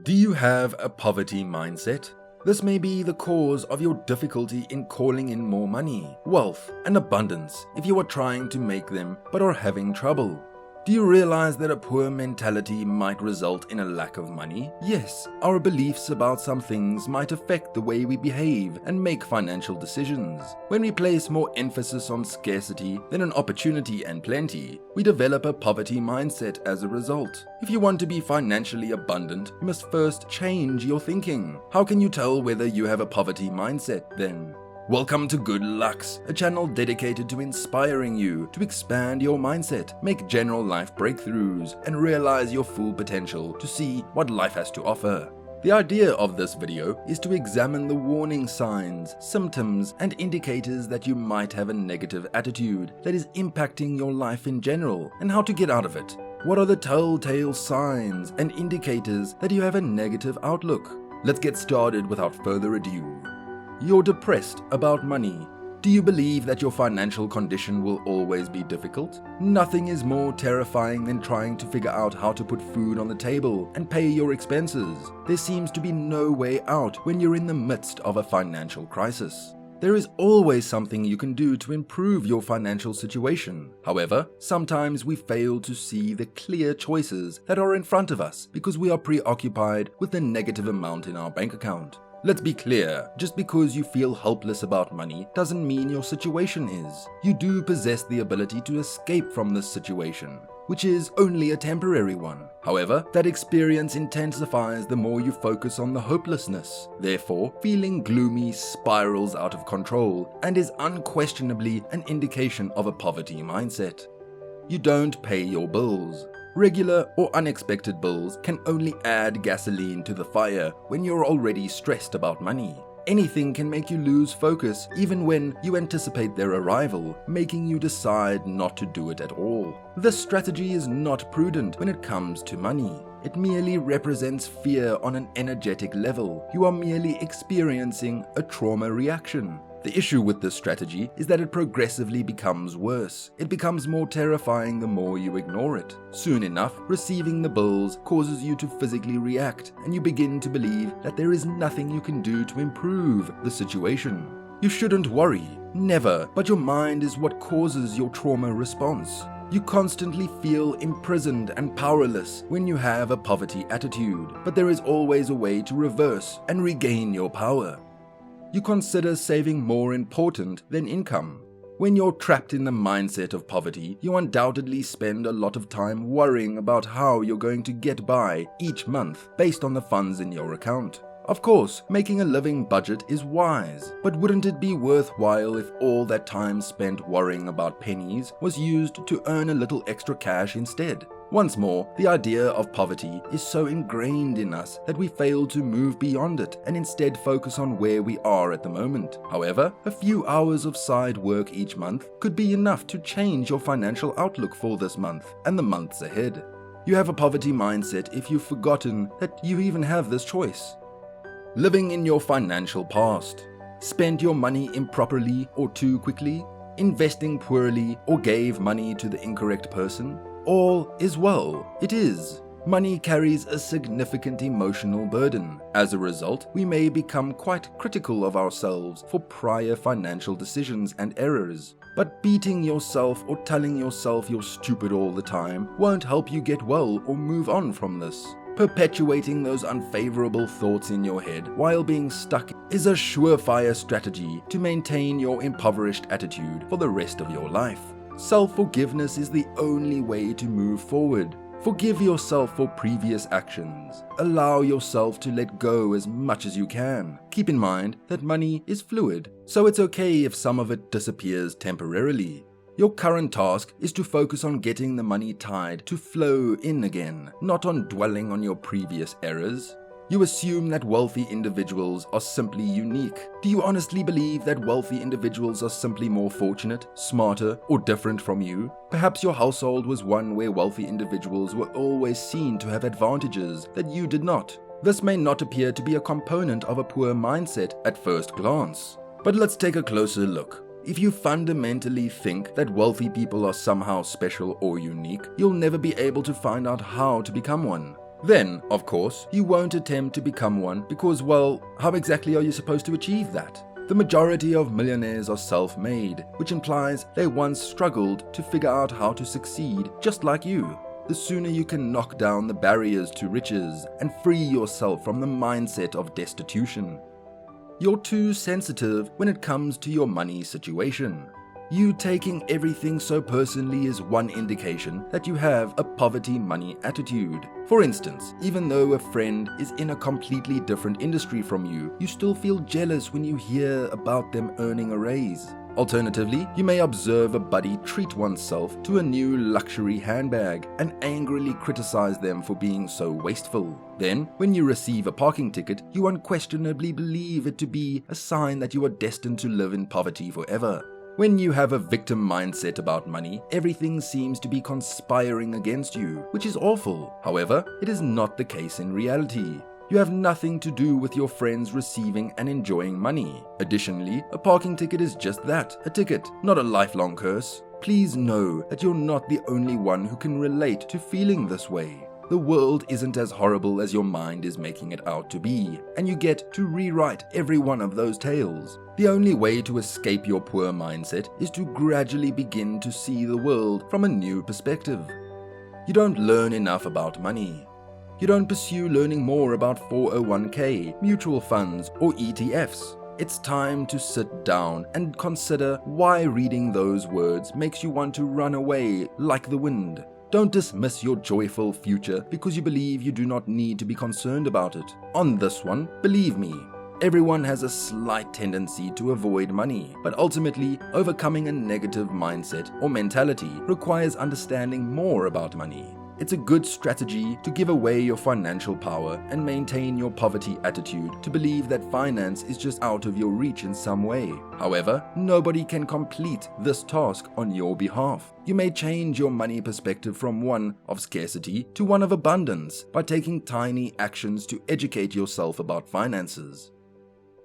Do you have a poverty mindset? This may be the cause of your difficulty in calling in more money, wealth, and abundance if you are trying to make them but are having trouble. Do you realize that a poor mentality might result in a lack of money? Yes, our beliefs about some things might affect the way we behave and make financial decisions. When we place more emphasis on scarcity than on opportunity and plenty, we develop a poverty mindset as a result. If you want to be financially abundant, you must first change your thinking. How can you tell whether you have a poverty mindset then? Welcome to Good Lucks, a channel dedicated to inspiring you to expand your mindset, make general life breakthroughs, and realize your full potential to see what life has to offer. The idea of this video is to examine the warning signs, symptoms, and indicators that you might have a negative attitude that is impacting your life in general, and how to get out of it. What are the telltale signs and indicators that you have a negative outlook? Let's get started without further ado. You're depressed about money. Do you believe that your financial condition will always be difficult? Nothing is more terrifying than trying to figure out how to put food on the table and pay your expenses. There seems to be no way out when you're in the midst of a financial crisis. There is always something you can do to improve your financial situation. However, sometimes we fail to see the clear choices that are in front of us because we are preoccupied with the negative amount in our bank account. Let's be clear, just because you feel helpless about money doesn't mean your situation is. You do possess the ability to escape from this situation, which is only a temporary one. However, that experience intensifies the more you focus on the hopelessness. Therefore, feeling gloomy spirals out of control and is unquestionably an indication of a poverty mindset. You don't pay your bills. Regular or unexpected bills can only add gasoline to the fire when you're already stressed about money. Anything can make you lose focus even when you anticipate their arrival, making you decide not to do it at all. This strategy is not prudent when it comes to money. It merely represents fear on an energetic level. You are merely experiencing a trauma reaction. The issue with this strategy is that it progressively becomes worse. It becomes more terrifying the more you ignore it. Soon enough, receiving the bills causes you to physically react, and you begin to believe that there is nothing you can do to improve the situation. You shouldn't worry, never, but your mind is what causes your trauma response. You constantly feel imprisoned and powerless when you have a poverty attitude, but there is always a way to reverse and regain your power. You consider saving more important than income. When you're trapped in the mindset of poverty, you undoubtedly spend a lot of time worrying about how you're going to get by each month based on the funds in your account. Of course, making a living budget is wise, but wouldn't it be worthwhile if all that time spent worrying about pennies was used to earn a little extra cash instead? Once more, the idea of poverty is so ingrained in us that we fail to move beyond it and instead focus on where we are at the moment. However, a few hours of side work each month could be enough to change your financial outlook for this month and the months ahead. You have a poverty mindset if you've forgotten that you even have this choice. Living in your financial past. Spent your money improperly or too quickly? Investing poorly or gave money to the incorrect person? All is well. It is. Money carries a significant emotional burden. As a result, we may become quite critical of ourselves for prior financial decisions and errors. But beating yourself or telling yourself you're stupid all the time won't help you get well or move on from this. Perpetuating those unfavorable thoughts in your head while being stuck is a surefire strategy to maintain your impoverished attitude for the rest of your life. Self-forgiveness is the only way to move forward. Forgive yourself for previous actions. Allow yourself to let go as much as you can. Keep in mind that money is fluid, so it's okay if some of it disappears temporarily. Your current task is to focus on getting the money tide to flow in again, not on dwelling on your previous errors. You assume that wealthy individuals are simply unique. Do you honestly believe that wealthy individuals are simply more fortunate, smarter, or different from you? Perhaps your household was one where wealthy individuals were always seen to have advantages that you did not. This may not appear to be a component of a poor mindset at first glance. But let's take a closer look. If you fundamentally think that wealthy people are somehow special or unique, you'll never be able to find out how to become one. Then, of course, you won't attempt to become one because, well, how exactly are you supposed to achieve that? The majority of millionaires are self-made, which implies they once struggled to figure out how to succeed just like you. The sooner you can knock down the barriers to riches and free yourself from the mindset of destitution. You're too sensitive when it comes to your money situation. You taking everything so personally is one indication that you have a poverty money attitude. For instance, even though a friend is in a completely different industry from you, you still feel jealous when you hear about them earning a raise. Alternatively, you may observe a buddy treat oneself to a new luxury handbag and angrily criticize them for being so wasteful. Then, when you receive a parking ticket, you unquestionably believe it to be a sign that you are destined to live in poverty forever. When you have a victim mindset about money, everything seems to be conspiring against you, which is awful. However, it is not the case in reality. You have nothing to do with your friends receiving and enjoying money. Additionally, a parking ticket is just that, a ticket, not a lifelong curse. Please know that you're not the only one who can relate to feeling this way. The world isn't as horrible as your mind is making it out to be, and you get to rewrite every one of those tales. The only way to escape your poor mindset is to gradually begin to see the world from a new perspective. You don't learn enough about money. You don't pursue learning more about 401k, mutual funds, or ETFs. It's time to sit down and consider why reading those words makes you want to run away like the wind. Don't dismiss your joyful future because you believe you do not need to be concerned about it. On this one, believe me, everyone has a slight tendency to avoid money, but ultimately, overcoming a negative mindset or mentality requires understanding more about money. It's a good strategy to give away your financial power and maintain your poverty attitude to believe that finance is just out of your reach in some way. However, nobody can complete this task on your behalf. You may change your money perspective from one of scarcity to one of abundance by taking tiny actions to educate yourself about finances.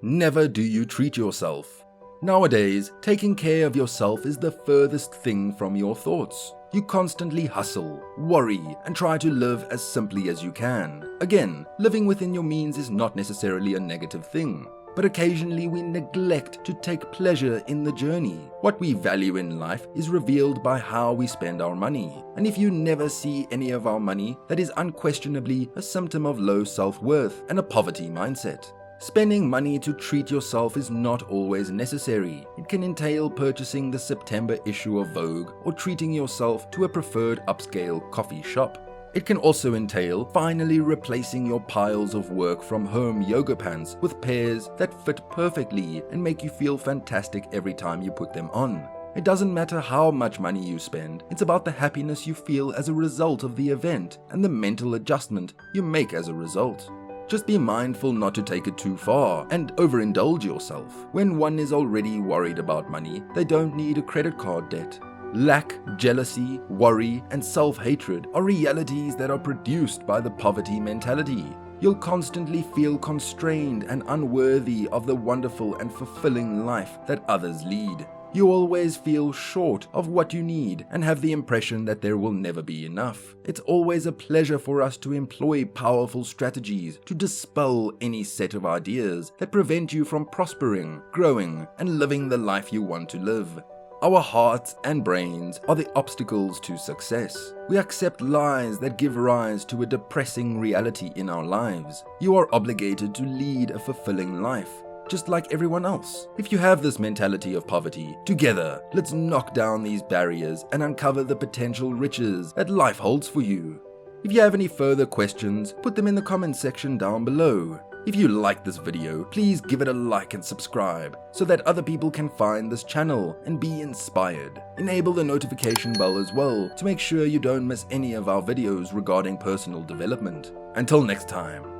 Never do you treat yourself. Nowadays, taking care of yourself is the furthest thing from your thoughts. You constantly hustle, worry, and try to live as simply as you can. Again, living within your means is not necessarily a negative thing, but occasionally we neglect to take pleasure in the journey. What we value in life is revealed by how we spend our money. And if you never see any of our money, that is unquestionably a symptom of low self-worth and a poverty mindset. Spending money to treat yourself is not always necessary. It can entail purchasing the September issue of Vogue or treating yourself to a preferred upscale coffee shop. It can also entail finally replacing your piles of work from home yoga pants with pairs that fit perfectly and make you feel fantastic every time you put them on. It doesn't matter how much money you spend, it's about the happiness you feel as a result of the event and the mental adjustment you make as a result. Just be mindful not to take it too far and overindulge yourself. When one is already worried about money, they don't need a credit card debt. Lack, jealousy, worry, and self-hatred are realities that are produced by the poverty mentality. You'll constantly feel constrained and unworthy of the wonderful and fulfilling life that others lead. You always feel short of what you need and have the impression that there will never be enough. It's always a pleasure for us to employ powerful strategies to dispel any set of ideas that prevent you from prospering, growing, and living the life you want to live. Our hearts and brains are the obstacles to success. We accept lies that give rise to a depressing reality in our lives. You are obligated to lead a fulfilling life, just like everyone else. If you have this mentality of poverty, together, let's knock down these barriers and uncover the potential riches that life holds for you. If you have any further questions, put them in the comment section down below. If you like this video, please give it a like and subscribe so that other people can find this channel and be inspired. Enable the notification bell as well to make sure you don't miss any of our videos regarding personal development. Until next time.